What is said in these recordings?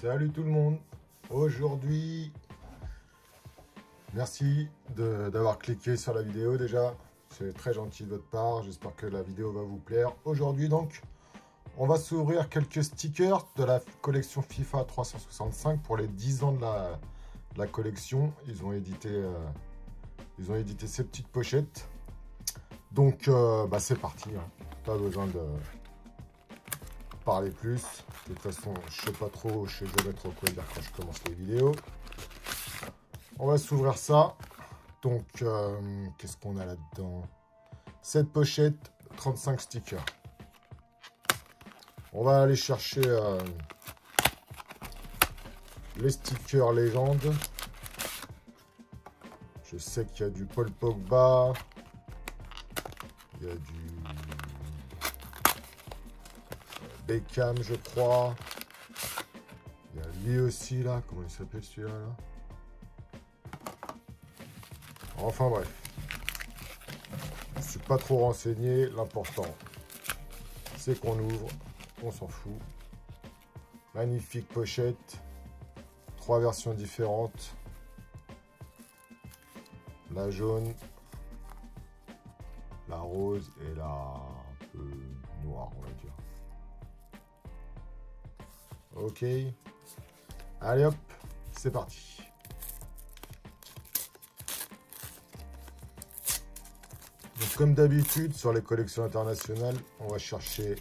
Salut tout le monde. Aujourd'hui, merci d'avoir cliqué sur la vidéo déjà. C'est très gentil de votre part. J'espère que la vidéo va vous plaire. Aujourd'hui donc, on va s'ouvrir quelques stickers de la collection FIFA 365 pour les 10 ans de la collection. Ils ont édité ces petites pochettes. Donc, c'est parti. Hein. Pas besoin de parler plus. De toute façon, je sais pas trop, je sais jamais trop quoi dire quand je commence les vidéos. On va s'ouvrir ça. Donc, qu'est-ce qu'on a là-dedans? Cette pochette, 35 stickers. On va aller chercher les stickers légendes. Je sais qu'il y a du Paul Pogba. Il y a du Beckham, je crois. Il y a lui aussi, là. Comment il s'appelle, celui-là, là? Enfin, bref. Je ne suis pas trop renseigné. L'important, c'est qu'on ouvre. On s'en fout. Magnifique pochette. 3 versions différentes. La jaune, la rose et la un peu noire, on va dire. Ok. Allez hop, c'est parti. Donc comme d'habitude, sur les collections internationales, on va chercher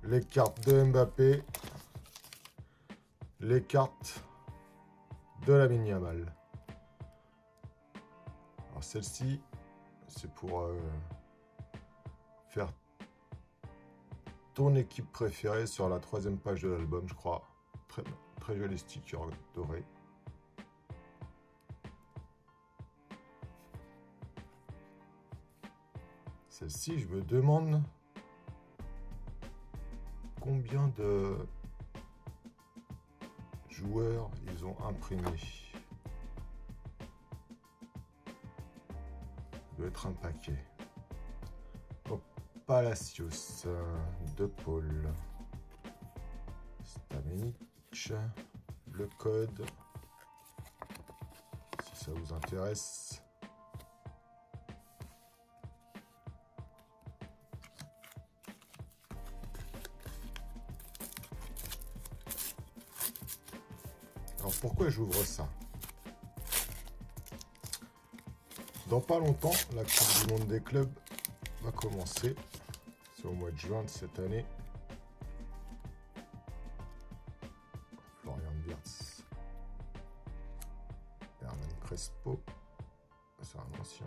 les cartes de Mbappé, les cartes de Lamine Yamal. Alors celle-ci, c'est pour faire ton équipe préférée sur la 3e page de l'album, je crois. Très, très joli sticker doré. Celle-ci, je me demande combien de joueurs ils ont imprimé. Ça doit être un paquet. Donc, Palacios, De Paul, Stamenic, le code, si ça vous intéresse. Alors pourquoi j'ouvre ça? Dans pas longtemps, la Coupe du Monde des clubs va commencer. C'est au mois de juin de cette année. Florian Wirtz, Hernan Crespo, c'est un ancien.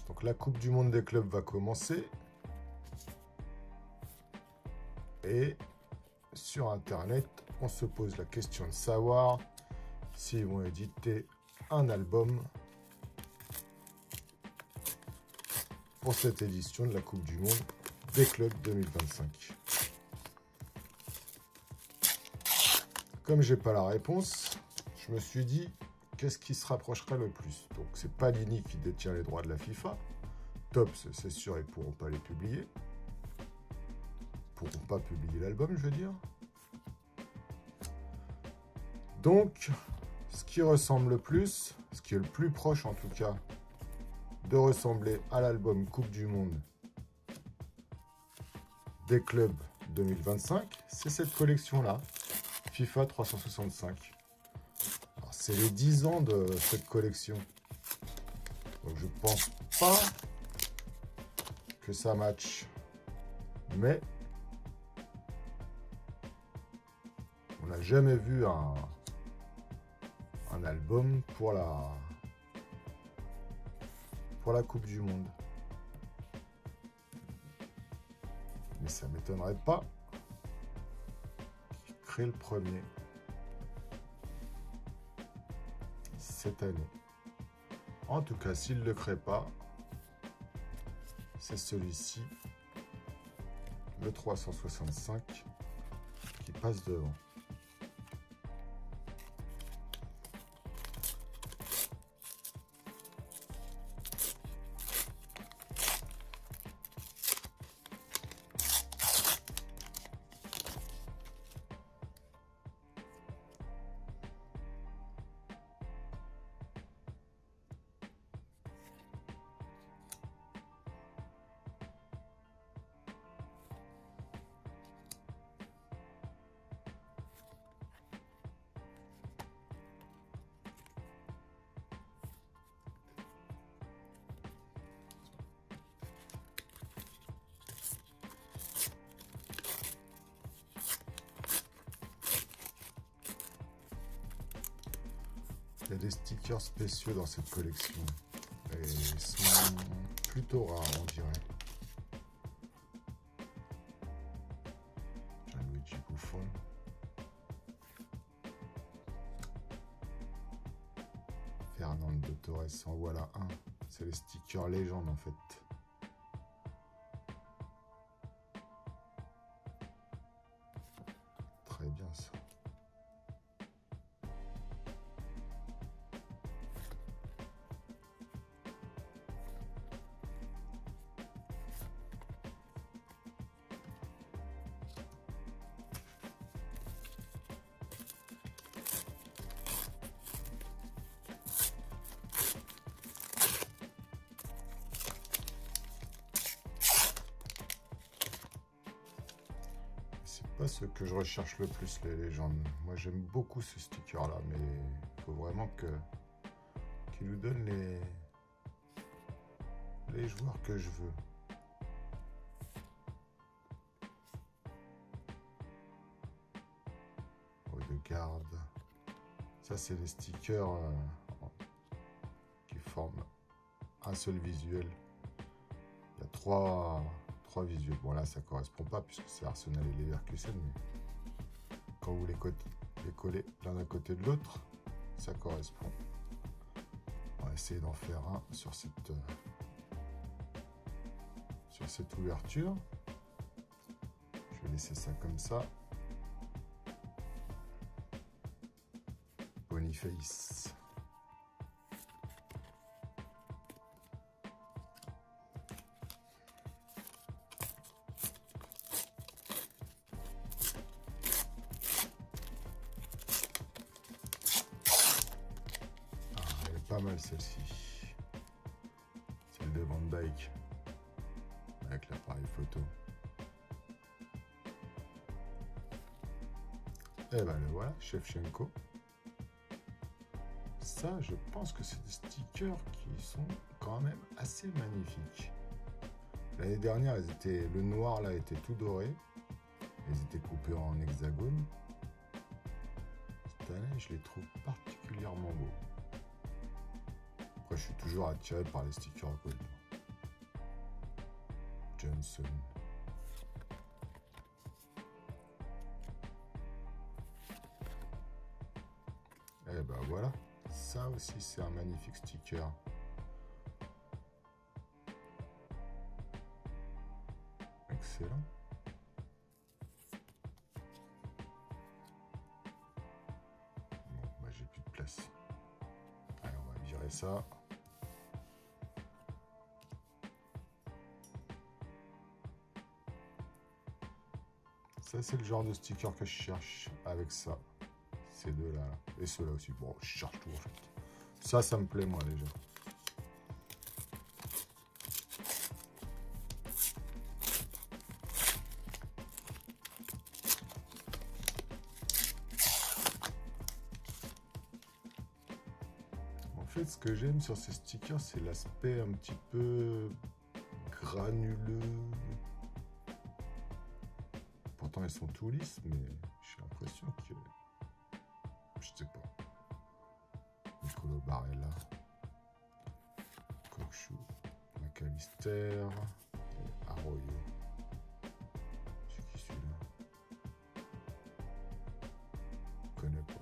Donc la Coupe du Monde des clubs va commencer. Et sur Internet, on se pose la question de savoir s'ils vont éditer un album pour cette édition de la Coupe du Monde des clubs 2025. Comme j'ai pas la réponse, je me suis dit qu'est-ce qui se rapprocherait le plus. Donc c'est Panini qui détient les droits de la FIFA. Tops, c'est sûr, ils pourront pas les publier. Ils pourront pas publier l'album, je veux dire. Donc, ce qui ressemble le plus, ce qui est le plus proche en tout cas, de ressembler à l'album Coupe du Monde des clubs 2025, c'est cette collection-là, FIFA 365. C'est les 10 ans de cette collection. Donc je pense pas que ça matche. Mais on n'a jamais vu un album pour la Coupe du Monde. Mais ça m'étonnerait pas qu'il crée le premier cette année. En tout cas, s'il ne le crée pas, c'est celui-ci, le 365, qui passe devant. y a des stickers spéciaux dans cette collection. Et ils sont plutôt rares, on dirait. Gianluigi Buffon. Fernando Torres, en voilà un. C'est les stickers légendes en fait. Très bien ça. C'est pas ce que je recherche le plus, les légendes. Moi j'aime beaucoup ce sticker là, mais il faut vraiment qu'il nous donne les joueurs que je veux. Odegaard. Ça c'est les stickers qui forment un seul visuel. Il y a trois visuels. Bon là ça correspond pas puisque c'est Arsenal et Leverkusen, mais quand vous les collez l'un à côté de l'autre, ça correspond. On va essayer d'en faire un sur cette ouverture. Je vais laisser ça comme ça. Boniface. Pas mal celle-ci, celle de Van Dijk avec l'appareil photo. Et ben le voilà, Shevchenko. Ça, je pense que c'est des stickers qui sont quand même assez magnifiques. L'année dernière, le noir là était tout doré, ils étaient coupés en hexagone. Cette année, je les trouve particulièrement beaux. Après, je suis toujours attiré par les stickers gold. Johnson. Et ben voilà. Ça aussi, c'est un magnifique sticker. Excellent. Bon, bah, j'ai plus de place. Allez, on va virer ça. Ça, c'est le genre de sticker que je cherche avec ça. Ces deux-là. Et ceux-là aussi. Bon, je cherche tout en fait. Ça me plaît moi déjà. En fait, ce que j'aime sur ces stickers, c'est l'aspect un petit peu granuleux. Pourtant, ils sont tout lisses, mais j'ai l'impression que... Je sais pas. Nicolo Barella. Cochou. McAllister. Et Arroyo. C'est qui celui-là? Je connais pas.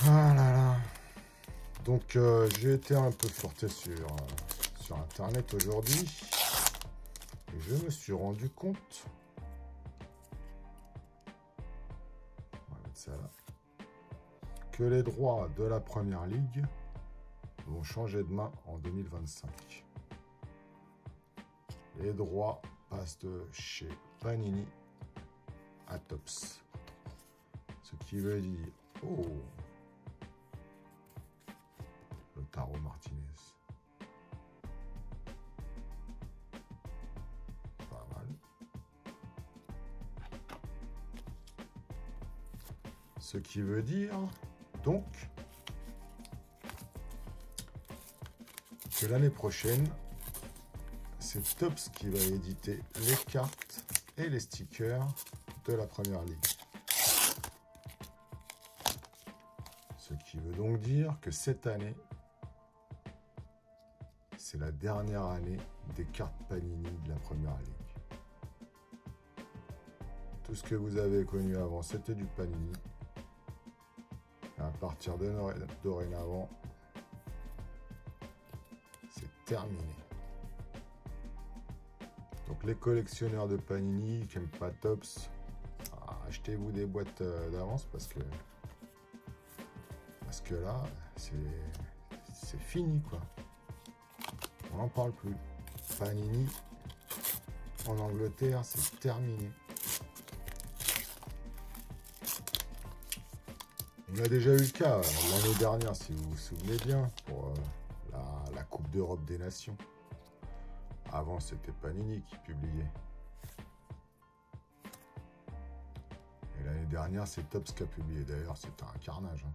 Ah là là. Donc j'ai été un peu fureté sur internet aujourd'hui et je me suis rendu compte, on va mettre ça là, que les droits de la première ligue vont changer de main en 2025. Les droits passent de chez Panini à Topps, ce qui veut dire Lautaro Martinez. Pas mal. Ce qui veut dire donc que l'année prochaine, c'est Topps qui va éditer les cartes et les stickers de la première ligue. Ce qui veut donc dire que cette année, c'est la dernière année des cartes Panini de la première ligue. Tout ce que vous avez connu avant, c'était du Panini. Et à partir de dorénavant, c'est terminé. Donc les collectionneurs de Panini qui n'aiment pas Topps, achetez-vous des boîtes d'avance parce que là, c'est fini quoi. On n'en parle plus. Panini en Angleterre, c'est terminé. On a déjà eu le cas l'année dernière, si vous vous souvenez bien, pour la Coupe d'Europe des Nations. Avant, c'était Panini qui publiait. Et l'année dernière, c'est Topps qui a publié. D'ailleurs, c'était un carnage. Hein.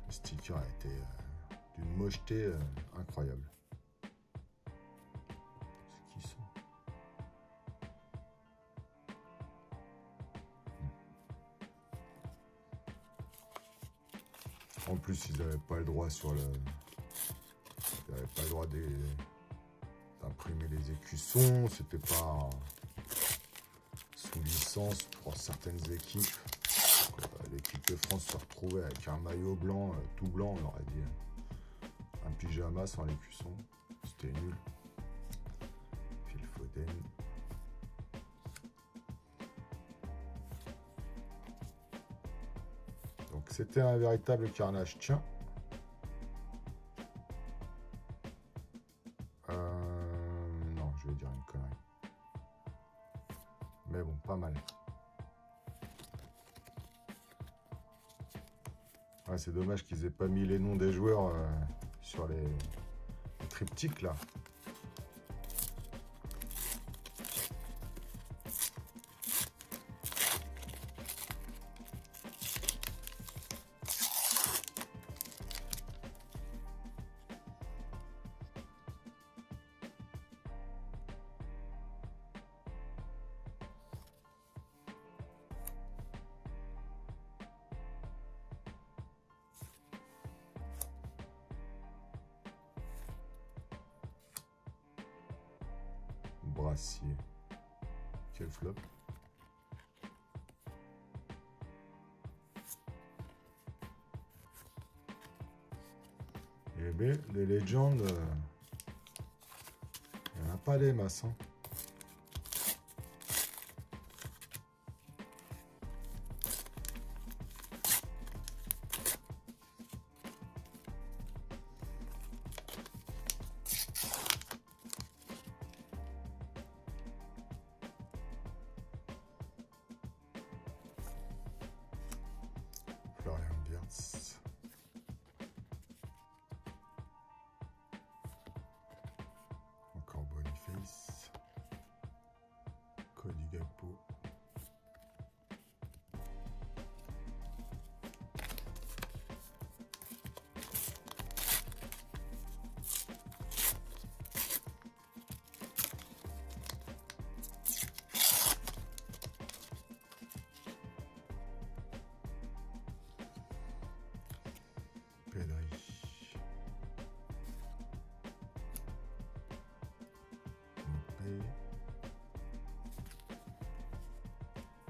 Le sticker a été d'une mocheté incroyable. C'est qui ça? En plus, ils n'avaient pas le droit sur le... Ils n'avaient pas le droit d'imprimer les écussons. C'était pas sous licence pour certaines équipes. L'équipe de France se retrouvait avec un maillot blanc, tout blanc, on aurait dit. Un pyjama sans l'écusson. C'était nul. Phil Foden. Donc c'était un véritable carnage. Tiens. Non, je vais dire une connerie. Mais bon, pas mal. Ouais, c'est dommage qu'ils aient pas mis les noms des joueurs sur les triptyques là. Brassier. Quel flop. Eh bien, les légendes, il n'y en a pas des masses. Hein. Florian Wirtz. Encore Boniface. Cody Gakpo. Pedri. Mbappé.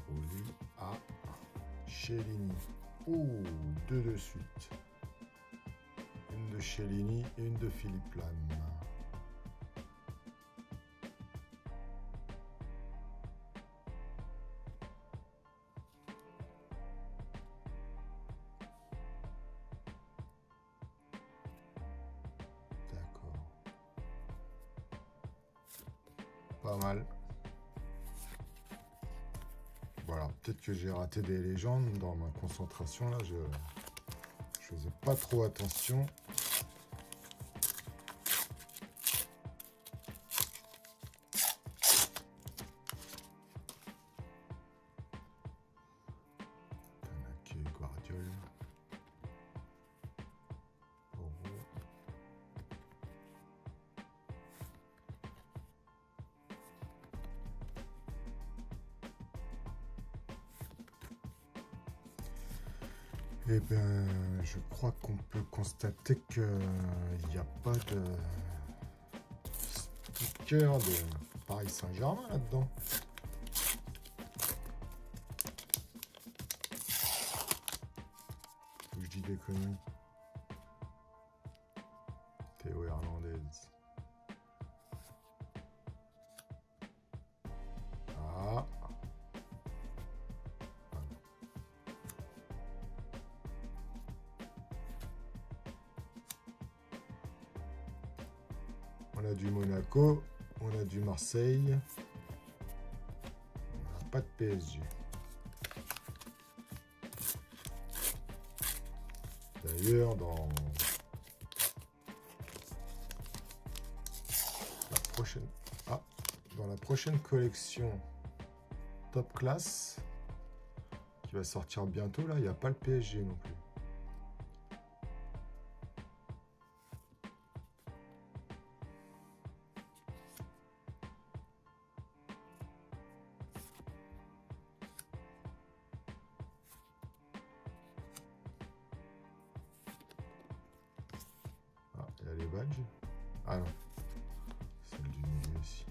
Oli. Ah. Chiellini. Ouh, deux de suite. Une de Chiellini et une de Philippe Lam. Pas mal. Voilà, peut-être que j'ai raté des légendes dans ma concentration là. Je faisais pas trop attention. Tanaka, Guardiola. Oro. Eh bien, je crois qu'on peut constater qu'il n'y a pas de sticker de Paris Saint-Germain là-dedans. Ou je dis des conneries. Théo Hernandez. Ah. On a du Monaco, on a du Marseille, on n'a pas de PSG. D'ailleurs, dans la prochaine collection Top Class, qui va sortir bientôt, là, il n'y a pas le PSG non plus. Ah, il y a les badges. Ah non, celle du milieu ici.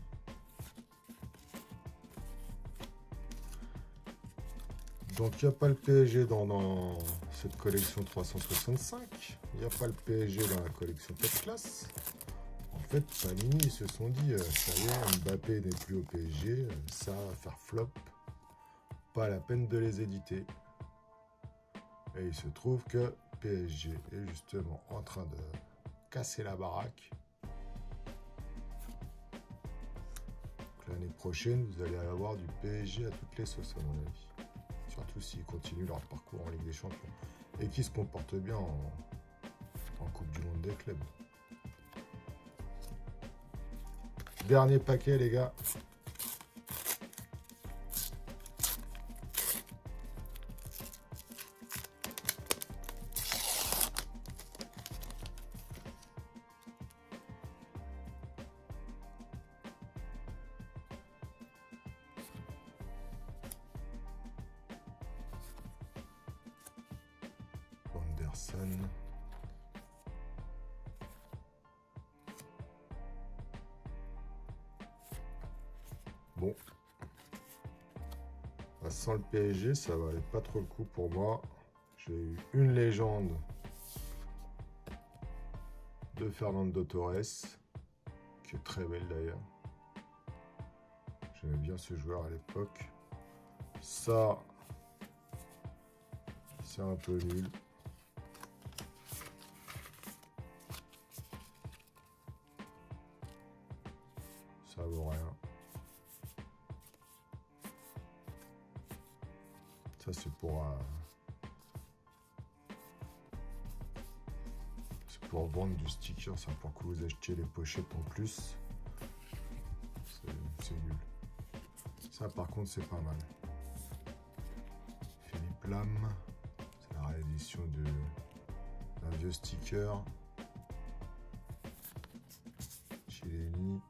Donc il n'y a pas le PSG dans cette collection 365. Il n'y a pas le PSG dans la collection Top Class. En fait, Panini, ils se sont dit, ça y est, Mbappé n'est plus au PSG, ça va faire flop. Pas la peine de les éditer. Et il se trouve que PSG est justement en train de casser la baraque. L'année prochaine, vous allez avoir du PSG à toutes les sauces, à mon avis. Surtout s'ils continuent leur parcours en Ligue des Champions. Et qui se comportent bien en Coupe du Monde des clubs. Dernier paquet, les gars. Anderson. Bon. Sans le PSG, ça valait pas trop le coup pour moi. J'ai eu une légende de Fernando Torres, qui est très belle d'ailleurs. J'aimais bien ce joueur à l'époque. Ça, c'est un peu nul. Ça vaut rien. Ça, c'est pour vendre du sticker, ça, pour que vous achetiez les pochettes en plus. C'est nul. Ça, par contre, c'est pas mal. Philippe Lam, c'est la réédition d'un vieux sticker. Chileni.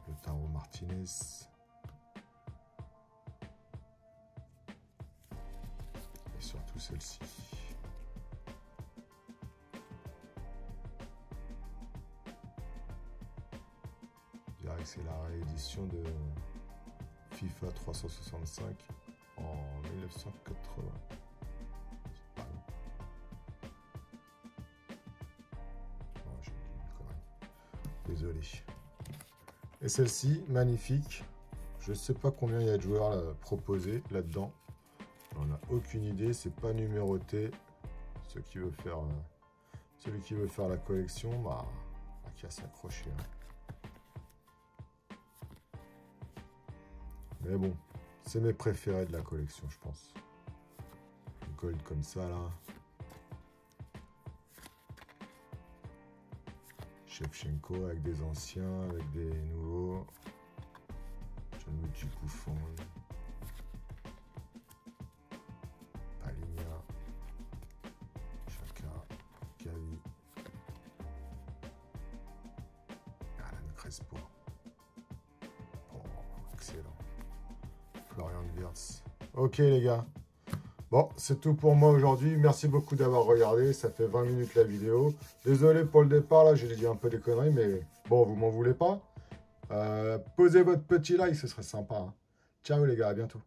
Le Taro Martinez. Et surtout celle-ci. Je dirais que c'est la réédition de FIFA 365 en 1980. Ah non. Oh, j'ai dit une connerie. Désolé. Et celle-ci, magnifique. Je ne sais pas combien il y a de joueurs là, proposés là-dedans. On n'a aucune idée, c'est pas numéroté. Celui qui veut faire la collection, bah, qui a s'accrocher. Hein. Mais bon, c'est mes préférés de la collection, je pense. Une gold comme ça, là. Shevchenko avec des anciens, avec des nouveaux. Gianluigi Buffon. Paligna. Chaka. Gavi. Alan Crespo. Oh, excellent. Florian Wirtz. Ok les gars. Bon, c'est tout pour moi aujourd'hui. Merci beaucoup d'avoir regardé. Ça fait 20 minutes la vidéo. Désolé pour le départ, là, j'ai dit un peu des conneries, mais bon, vous m'en voulez pas. Posez votre petit like, ce serait sympa, hein. Ciao les gars, à bientôt.